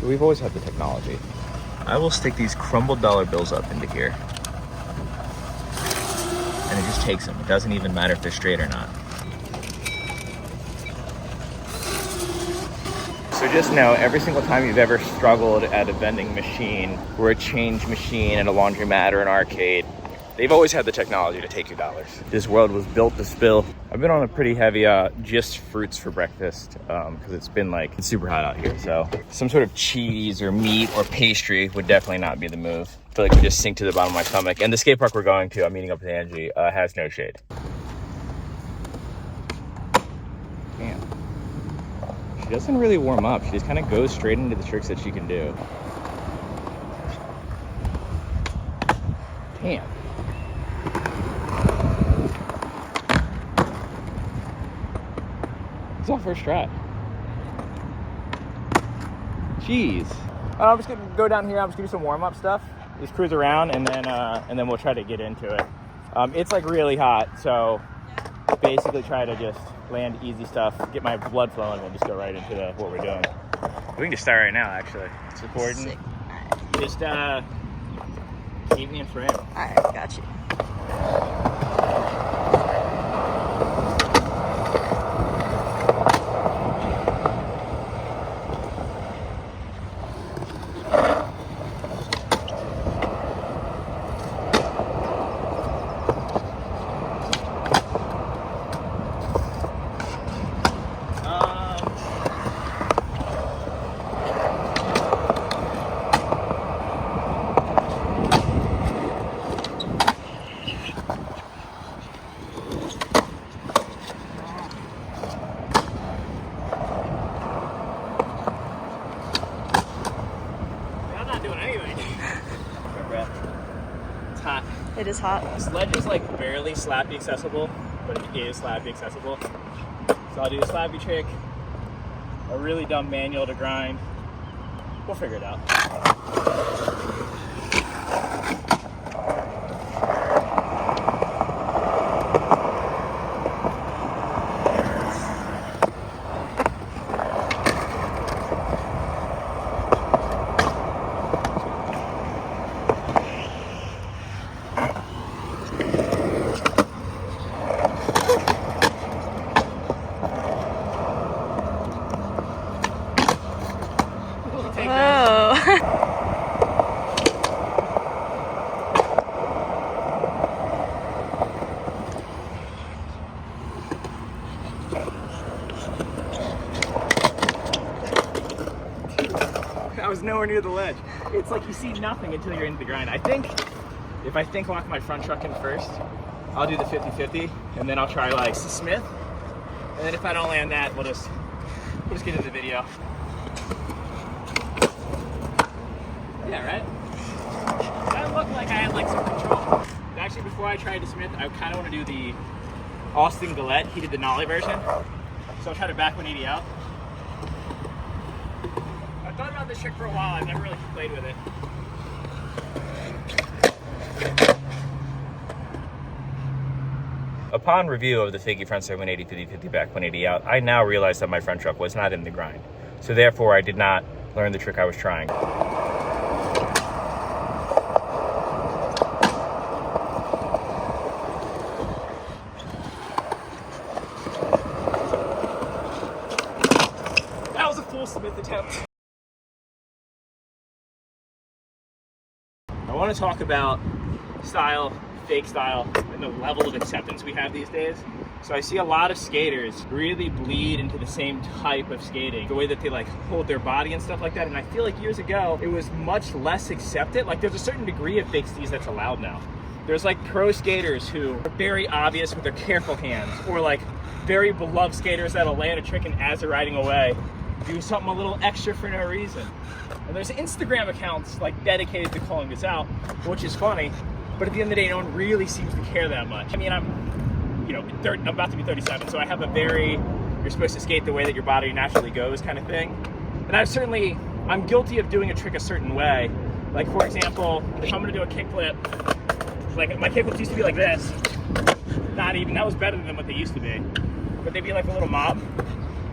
So we've always had the technology. I will stick these crumbled dollar bills up into here. And it just takes them. It doesn't even matter if they're straight or not. So just know, every single time you've ever struggled at a vending machine or a change machine at a laundromat or an arcade, they've always had the technology to take your dollars. This world was built to spill. I've been on a pretty heavy just fruits for breakfast because it's been like super hot out here. So some sort of cheese or meat or pastry would definitely not be the move. I feel like we just sink to the bottom of my stomach. And the skate park we're going to, I'm meeting up with Angie, has no shade. Damn. She doesn't really warm up. She just kind of goes straight into the tricks that she can do. Damn. It's our first try. Jeez. I'm just gonna go down here. I'm just gonna do some warm-up stuff. Just cruise around, and then we'll try to get into it. It's like really hot, so basically try to just land easy stuff, get my blood flowing, and then just go right into what we're doing. We can just start right now, actually. It's recording. Sick. Just keep me in frame. All right, got you. Hot. It is hot. This ledge is like barely slappy accessible, but it is slappy accessible. So I'll do a slappy trick, a really dumb manual to grind. We'll figure it out. I was nowhere near the ledge. It's like you see nothing until you're into the grind. I think if I lock my front truck in first, I'll do the 50-50, and then I'll try like Smith. And then if I don't land that, we'll just get into the video. Yeah, right? That looked like I had like some control. Actually, before I tried the Smith, I kind of want to do the Austin Galette. He did the nollie version. So I'll try to back 180 out. I've thought about this trick for a while. I've never really played with it. Upon review of the Figgy front side 180, 50, 50 back 180 out, I now realize that my front truck was not in the grind. So therefore, I did not learn the trick I was trying. That was a full Smith attempt. I want to talk about style, fake style, and the level of acceptance we have these days. So I see a lot of skaters really bleed into the same type of skating, the way that they like hold their body and stuff like that. And I feel like years ago, it was much less accepted. Like there's a certain degree of fake steez that's allowed now. There's like pro skaters who are very obvious with their careful hands, or like very beloved skaters that'll land a trick and as they're riding away, do something a little extra for no reason. And there's Instagram accounts like dedicated to calling this out, which is funny, but at the end of the day, no one really seems to care that much. I mean, I'm about to be 37, so I have a very, you're supposed to skate the way that your body naturally goes kind of thing. And I'm guilty of doing a trick a certain way. Like for example, if I'm gonna do a kickflip, like my kickflips used to be like this. Not even, that was better than what they used to be. But they'd be like a little mob.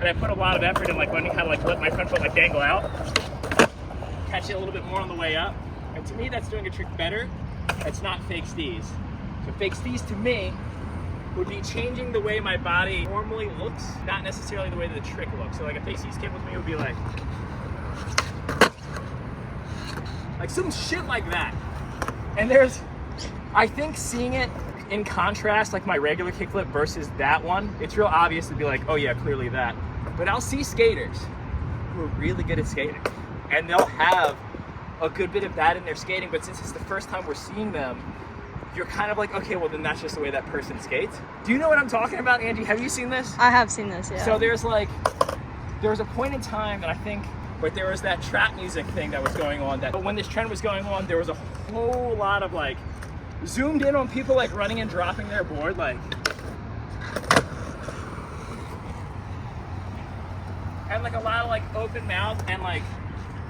And I put a lot of effort in like learning how to like let my front foot like dangle out. catch it a little bit more on the way up. And to me, that's doing a trick better. That's not fake stees. So fake stees to me would be changing the way my body normally looks, not necessarily the way that the trick looks. So like a fake stees kick with me would be like some shit like that. And I think seeing it in contrast, like my regular kickflip versus that one, it's real obvious to be like, oh yeah, clearly that. But I'll see skaters who are really good at skating, and they'll have a good bit of that in their skating, but since it's the first time we're seeing them, you're kind of like, okay, well then that's just the way that person skates. Do you know what I'm talking about, Angie? Have you seen this? I have seen this, yeah. So there was a point in time that I think, but there was that trap music thing that was going on, but when this trend was going on, there was a whole lot of like, zoomed in on people like running and dropping their board, like, and like a lot of like open mouth and like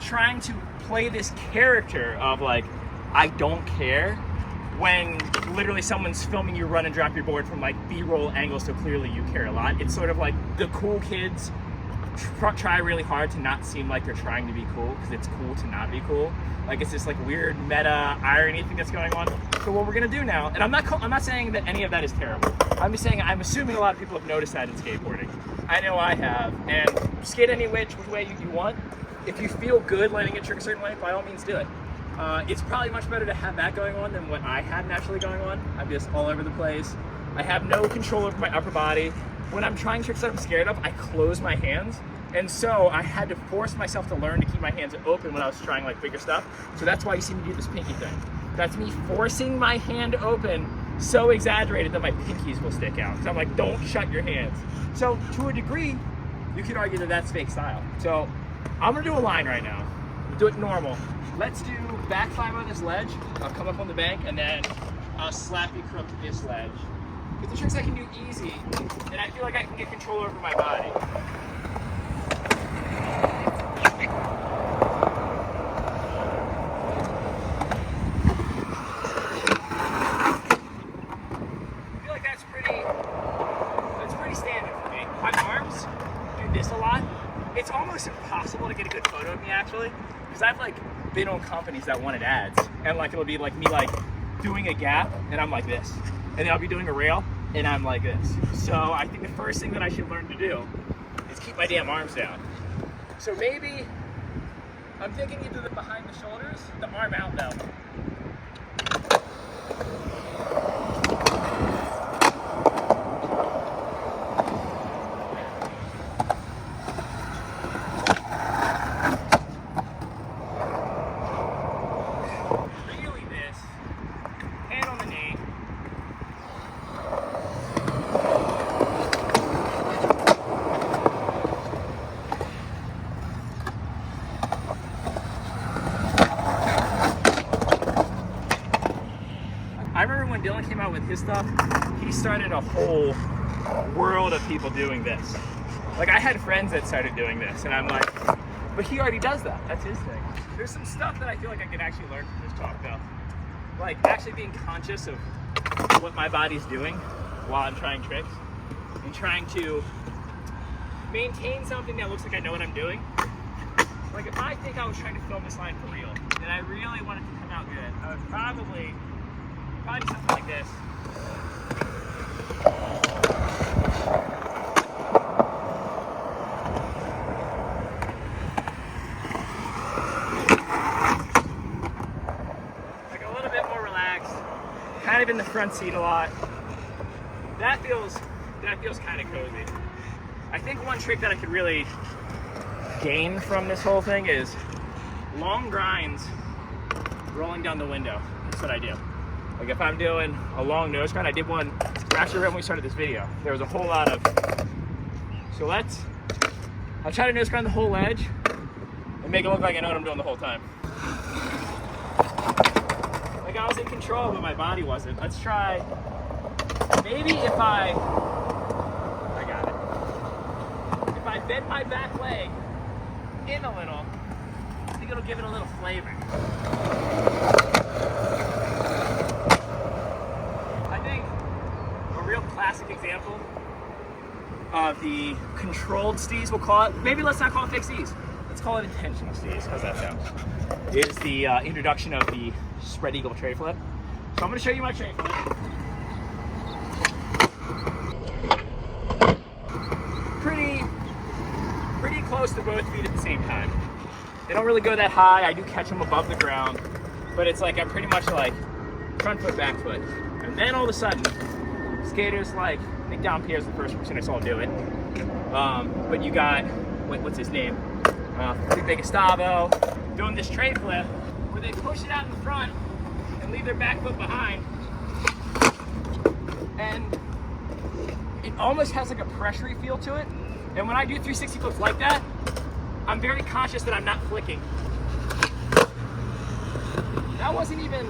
trying to play this character of like, I don't care, when literally someone's filming you run and drop your board from like B-roll angles, so clearly you care a lot. It's sort of like the cool kids try really hard to not seem like they're trying to be cool, because it's cool to not be cool. Like it's this like weird meta irony thing that's going on. So what we're gonna do now, and I'm not saying that any of that is terrible. I'm just saying I'm assuming a lot of people have noticed that in skateboarding. I know I have. And skate any which way you want. If you feel good letting it trick a certain way, by all means do it. It's probably much better to have that going on than what I had naturally going on. I'm just all over the place. I have no control over my upper body. When I'm trying tricks that I'm scared of, I close my hands. And so I had to force myself to learn to keep my hands open when I was trying like bigger stuff. So that's why you see me do this pinky thing. That's me forcing my hand open so exaggerated that my pinkies will stick out. Because I'm like, don't shut your hands. So to a degree, you could argue that that's fake style. So I'm gonna do a line right now. Do it normal. Let's do back 5 on this ledge. I'll come up on the bank and then I'll slap you crook this ledge. Because the tricks I can do easy, and I feel like I can get control over my body. I feel like that's pretty standard for me. My arms do this a lot. It's almost impossible to get a good photo of me actually, because I've like been on companies that wanted ads, and like it'll be like me like doing a gap, and I'm like this. And then I'll be doing a rail, and I'm like this. So I think the first thing that I should learn to do is keep my damn arms down. So maybe, I'm thinking either the behind the shoulders, the arm out though. I remember when Dylan came out with his stuff, he started a whole world of people doing this. Like I had friends that started doing this, and I'm like, but he already does that. That's his thing. There's some stuff that I feel like I can actually learn from this talk though. Like actually being conscious of what my body's doing while I'm trying tricks, and trying to maintain something that looks like I know what I'm doing. Like if I think I was trying to film this line for real, and I really wanted to come out good, I would probably something like this. Like a little bit more relaxed, kind of in the front seat a lot. That feels kind of cozy. I think one trick that I could really gain from this whole thing is long grinds rolling down the window. That's what I do. Like if I'm doing a long nose grind, I did one actually right when we started this video. There was a whole lot of, so I'll try to nose grind the whole ledge and make it look like I know what I'm doing the whole time. Like I was in control, but my body wasn't. Let's try, maybe if I got it. If I bend my back leg in a little, I think it'll give it a little flavor. Classic example of the controlled stees, we'll call it. Maybe let's not call it fake stees. Let's call it intentional C's. How's that sound? Is the introduction of the spread eagle tray flip. So I'm going to show you my tray flip. Pretty close to both feet at the same time. They don't really go that high. I do catch them above the ground, but it's like I'm pretty much like front foot, back foot. And then all of a sudden, skaters like, I think Dom Pierre's the first person I saw do it. But you got, what's his name? Felipe Gustavo doing this tray flip where they push it out in front and leave their back foot behind. And it almost has like a pressury feel to it. And when I do 360 flips like that, I'm very conscious that I'm not flicking. That wasn't even,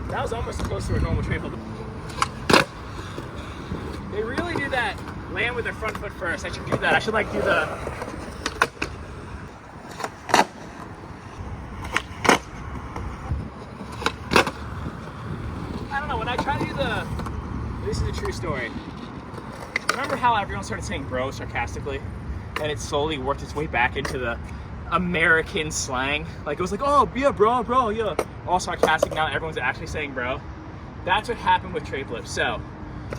that was almost close to a normal tray flip. They really do that, land with their front foot first. I should do that. I should like do the, I don't know, when I try to do the, this is a true story. Remember how everyone started saying bro sarcastically? And it slowly worked its way back into the American slang. Like it was like, oh yeah, bro, yeah. All sarcastic, now everyone's actually saying bro. That's what happened with tray flips. So,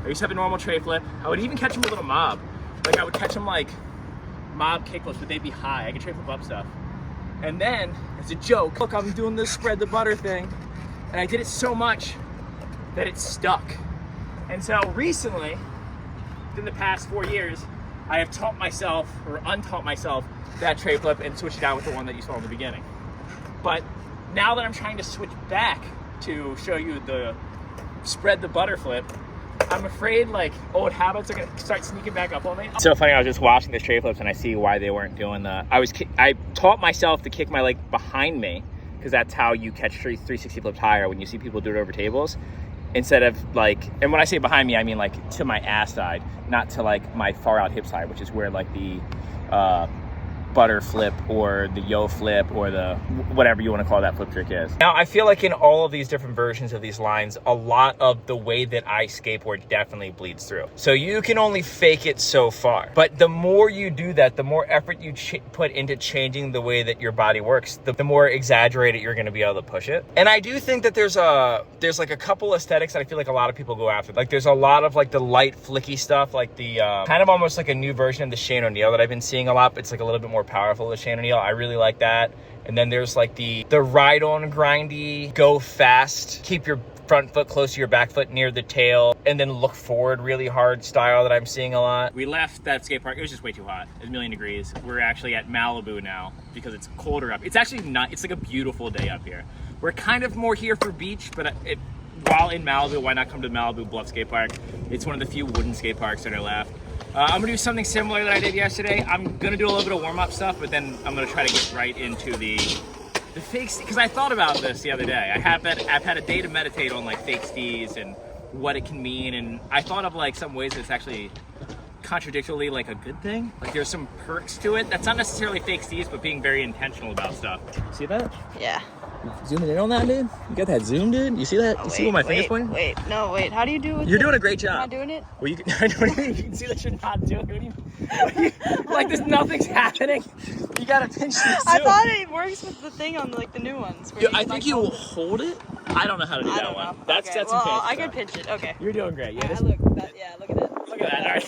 I used to have a normal tray flip. I would even catch them a little mob. Like I would catch them like mob kickflips, but they'd be high. I could tray flip up stuff. And then, as a joke, look, I'm doing this spread the butter thing. And I did it so much that it stuck. And so recently, in the past 4 years, I have taught myself or untaught myself that tray flip and switched it out with the one that you saw in the beginning. But now that I'm trying to switch back to show you the spread the butter flip, I'm afraid like old habits are gonna start sneaking back up on me. It's so funny, I was just watching the tray flips and I see why they weren't doing the, I taught myself to kick my leg behind me because that's how you catch 360 flips higher when you see people do it over tables. Instead of like, and when I say behind me, I mean like to my ass side, not to like my far out hip side, which is where like the butter flip or the yo flip or the whatever you want to call that flip trick is. Now, I feel like in all of these different versions of these lines, a lot of the way that I skateboard definitely bleeds through. So you can only fake it so far. But the more you do that, the more effort you put into changing the way that your body works, the more exaggerated you're going to be able to push it. And I do think that there's like a couple aesthetics that I feel like a lot of people go after. Like there's a lot of like the light flicky stuff, like the kind of almost like a new version of the Shane O'Neill that I've been seeing a lot. It's like a little bit more powerful than Shane O'Neill. I really like that. And then there's like the ride on grindy, go fast, keep your front foot close to your back foot near the tail, and then look forward really hard style that I'm seeing a lot. We left that skate park, it was just way too hot. It was a million degrees. We're actually at Malibu now because it's colder up. It's actually not, it's like a beautiful day up here. We're kind of more here for beach, but while in Malibu, why not come to Malibu Bluff Skate Park? It's one of the few wooden skate parks that are left. I'm gonna do something similar that I did yesterday. I'm gonna do a little bit of warm-up stuff, but then I'm gonna try to get right into the fake, because I thought about this the other day. I've had a day to meditate on like fake stees and what it can mean, and I thought of like some ways that it's actually contradictorily like a good thing. Like there's some perks to it. That's not necessarily fake stees, but being very intentional about stuff. See that? Yeah. Zooming in on that, dude. You got that zoom, dude. You see that? You see where my finger's pointing? Wait. How do you do it? You're doing a great job. You're not doing it? Well, you can, you can see that you're not doing it. Like this, nothing's happening. You gotta pinch the zoom. I thought it works with the thing on like the new ones. Yeah, I think you will hold it. I don't know how to do that one. That's okay. some Well, I can pinch it. Okay. You're doing great. Yeah. Look at that. Look at that. All right.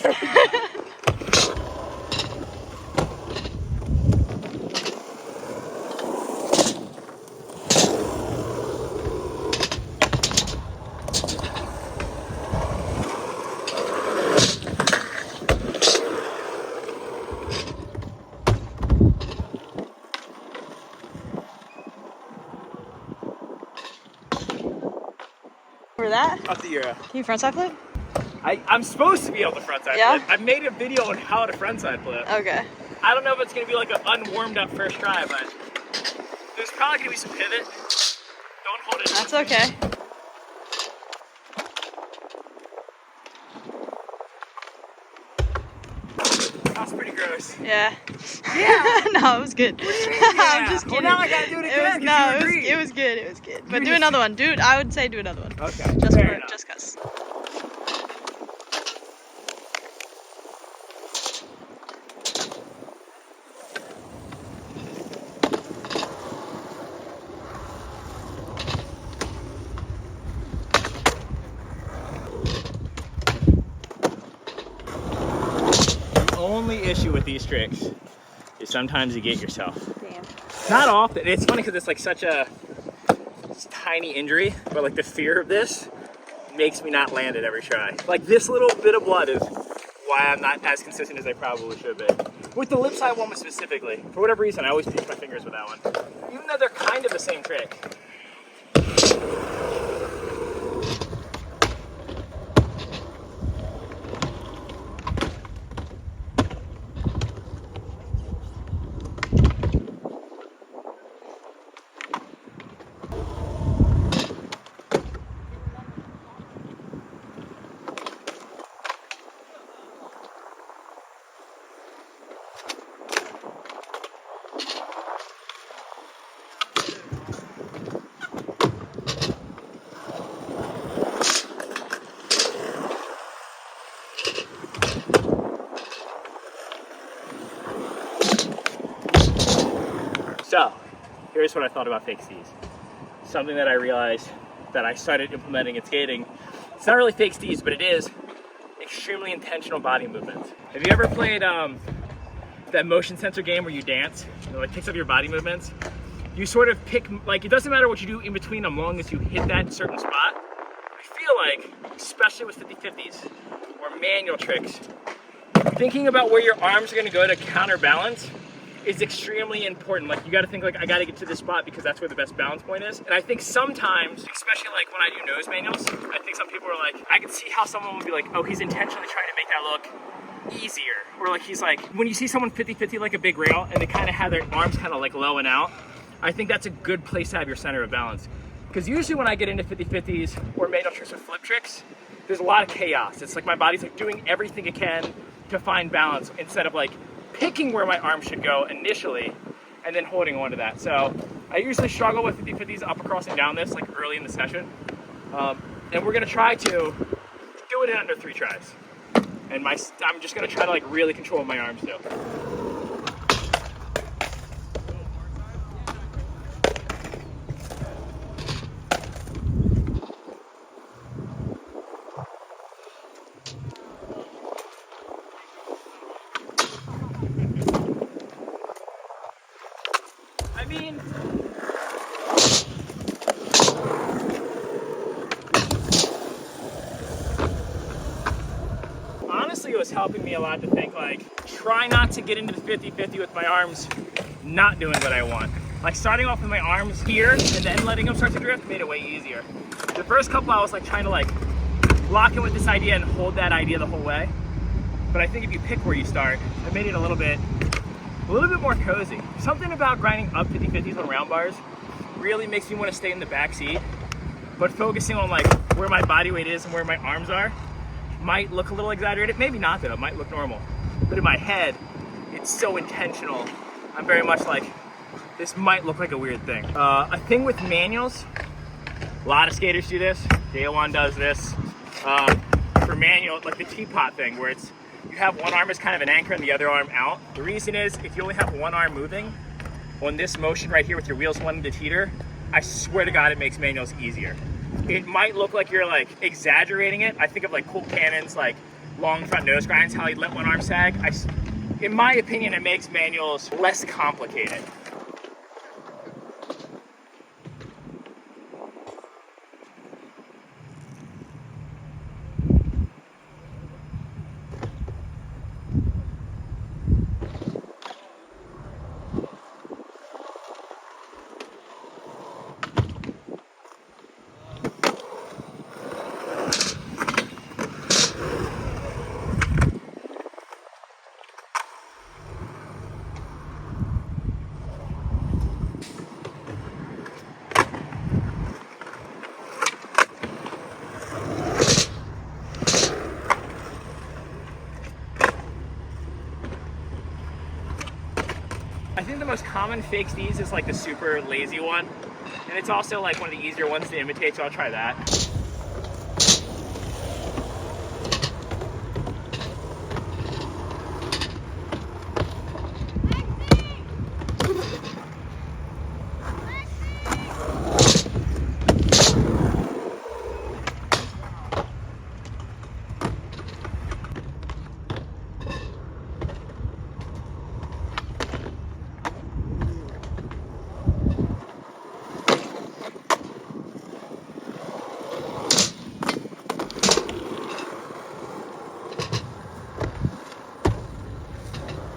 For that? Up to your. Can you frontside flip? I'm supposed to be able to frontside flip. I made a video on how to frontside flip. Okay. I don't know if it's gonna be like an unwarmed up first try, but there's probably gonna be some pivot. Don't hold it. That's okay. That's pretty gross. Yeah. Yeah. No, it was good. I'm just kidding. Well, now I gotta do it again. It was good. But do another one. I would say do another one. Okay. Just cause. issue with these tricks is sometimes you get yourself. Damn. Not often. It's funny because it's like such a tiny injury, but like the fear of this makes me not land it every try. Like this little bit of blood is why I'm not as consistent as I probably should be. With the lip side one specifically, for whatever reason, I always pinch my fingers with that one. Even though they're kind of the same trick. So, here's what I thought about fake stees. Something that I realized that I started implementing in skating. It's not really fake stees, but it is extremely intentional body movements. Have you ever played that motion sensor game where you dance? It like picks up your body movements. You sort of pick, like it doesn't matter what you do in between them, long as you hit that certain spot. I feel like, especially with 50-50s or manual tricks, thinking about where your arms are gonna go to counterbalance is extremely important. Like you gotta think like, I gotta get to this spot because that's where the best balance point is. And I think sometimes, especially like when I do nose manuals, I think some people are like, I can see how someone would be like, oh, he's intentionally trying to make that look easier. Or like he's like, when you see someone 50-50 like a big rail and they kind of have their arms kind of like low and out, I think that's a good place to have your center of balance. Because usually when I get into 50-50s or manual tricks or flip tricks, there's a lot of chaos. It's like my body's like doing everything it can to find balance instead of like picking where my arm should go initially and then holding on to that. So I usually struggle with 50-50s up across and down this like early in the session. And we're gonna try to do it in under 3 tries. And I'm just gonna try to like really control what my arms do. I mean, honestly, it was helping me a lot to think like, try not to get into the 50-50 with my arms not doing what I want. Like starting off with my arms here and then letting them start to drift made it way easier. The first couple I was like trying to like lock in with this idea and hold that idea the whole way. But I think if you pick where you start, it made it a little bit more cozy. Something about grinding up 50-50s on round bars really makes me want to stay in the back seat, but focusing on like where my body weight is and where my arms are might look a little exaggerated. Maybe not though, it might look normal. But in my head, it's so intentional. I'm very much like, this might look like a weird thing. A thing with manuals, a lot of skaters do this. Day1 does this. For manual, like the teapot thing where it's, you have one arm as kind of an anchor and the other arm out. The reason is if you only have one arm moving, on this motion right here with your wheels wanting to teeter, I swear to God it makes manuals easier. It might look like you're like exaggerating it. I think of like Cool Cannon's like long front nose grinds, how he let one arm sag. In my opinion, it makes manuals less complicated. I think the most common fake stees is like the super lazy one. And it's also like one of the easier ones to imitate, so I'll try that.